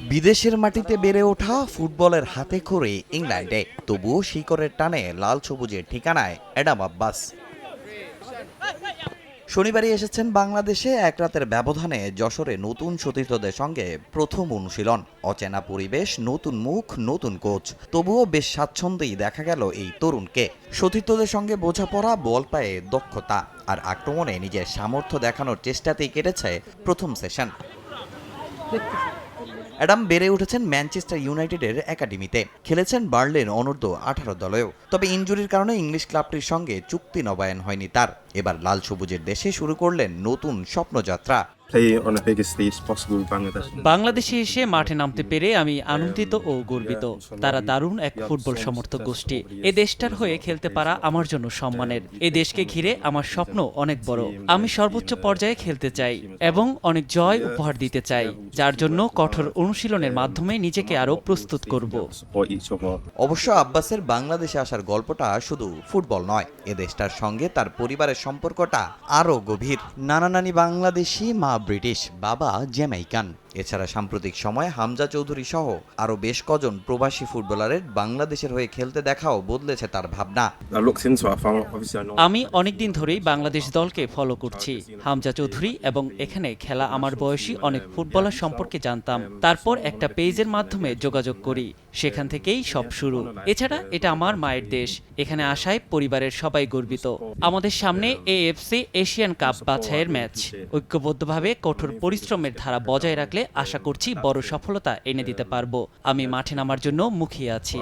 বিদেশের মাটিতে বেড়ে ওঠা ফুটবলের হাতে খড়ি ইংল্যান্ডে, তবুও শিকড়ের টানে লাল সবুজের ঠিকানায় অ্যাডাম আব্বাস। শনিবারই এসেছেন বাংলাদেশে। এক রাতের ব্যবধানে যশোরে নতুন সতীর্থদের সঙ্গে প্রথম অনুশীলন। অচেনা পরিবেশ, নতুন মুখ, নতুন কোচ, তবুও বেশ স্বাচ্ছন্দ্যেই দেখা গেল এই তরুণকে। সতীর্থদের সঙ্গে বোঝাপড়া, বল পায়ে দক্ষতা আর আক্রমণে নিজের সামর্থ্য দেখানোর চেষ্টাতেই কেটেছে প্রথম সেশন। অ্যাডাম বেড়ে উঠেছেন ম্যানচেস্টার ইউনাইটেডের একাডেমিতে, খেলেছেন বার্লিন অনূর্ধ্ব-18 দলেও। তবে ইনজুরির কারণে ইংলিশ ক্লাবটির সঙ্গে চুক্তি নবায়ন হয়নি তার। এবার লাল সবুজের দেশে শুরু করলেন নতুন স্বপ্নযাত্রা। বাংলাদেশে এসে মাঠে নামতে পেরে আমি আনন্দিত ও গর্বিত। তারা দারুণ এক ফুটবল সমর্থক গোষ্ঠী। এ দেশটার হয়ে খেলতে পারা আমার জন্য সম্মানের। এ দেশকে ঘিরে আমার স্বপ্ন অনেক বড়। আমি সর্বোচ্চ পর্যায়ে খেলতে চাই এবং অনেক জয় উপহার দিতে চাই, যার জন্য কঠোর অনুশীলনের মাধ্যমে নিজেকে আরও প্রস্তুত করব। অবশ্য আব্বাসের বাংলাদেশে আসার গল্পটা শুধু ফুটবল নয়, এ দেশটার সঙ্গে তার পরিবারের সম্পর্কটা আরও গভীর। নানা নানি বাংলাদেশি, মা ব্রিটিশ, বাবা জ্যামাইকান। এছাড়া সাম্প্রতিক সময়ে হামজা চৌধুরী সহ আরও বেশ কজন প্রবাসী ফুটবলারের বাংলাদেশের হয়ে খেলতে দেখাও বদলেছে তার ভাবনা। আমি অনেকদিন ধরেই বাংলাদেশ দলকে ফলো করছি। হামজা চৌধুরী এবং এখানে খেলা আমার বয়সী অনেক ফুটবলার সম্পর্কে জানতাম। তারপর একটা পেজের মাধ্যমে যোগাযোগ করি, সেখান থেকেই সব শুরু। এছাড়া এটা আমার মায়ের দেশ। এখানে আসায় পরিবারের সবাই গর্বিত। আমাদের সামনে এএফসি এশিয়ান কাপ বাছাইয়ের ম্যাচ। ঐক্যবদ্ধভাবে কঠোর পরিশ্রমের ধারা বজায় রাখলে আশা করছি বড় সফলতা এনে দিতে পারবো। আমি মাঠে নামার জন্য মুখিয়ে আছি।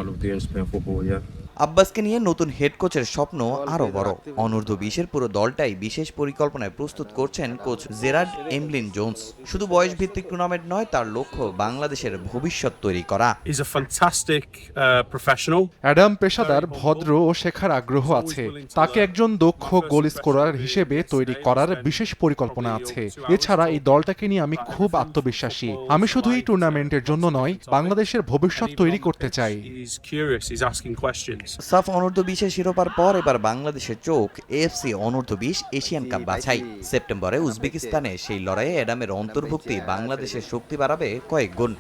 আব্বাসকে নিয়ে নতুন হেড কোচের স্বপ্ন আরও বড়। অনূর্ধ্ব-20 পুরো দলটাই বিশেষ পরিকল্পনায় প্রস্তুত করছেন কোচ জেরার্ড এমলিন জোন্স। শুধু বয়স ভিত্তিক টুর্নামেন্ট নয়, তার লক্ষ্য বাংলাদেশের ভবিষ্যৎ তৈরি করা। অ্যাডাম পেশাদার, ভদ্র ও শেখার আগ্রহ আছে। তাকে একজন দক্ষ গোল স্কোরার হিসেবে তৈরি করার বিশেষ পরিকল্পনা আছে। এছাড়া এই দলটাকে নিয়ে আমি খুব আত্মবিশ্বাসী। আমি শুধু এই টুর্নামেন্টের জন্য নয়, বাংলাদেশের ভবিষ্যৎ তৈরি করতে চাই। সাফ অনূর্ধ্ব-20 শিরোপার পর এবার বাংলাদেশের চোখ এএফসি অনূর্ধ্ব-20 এশিয়ান কাপ বাছাই। সেপ্টেম্বরে উজবেকিস্তানে সেই লড়াইয়ে অ্যাডামের অন্তর্ভুক্তি বাংলাদেশের শক্তি বাড়াবে কয়েক গুণ।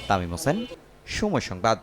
তামিম হোসেন, সময় সংবাদ।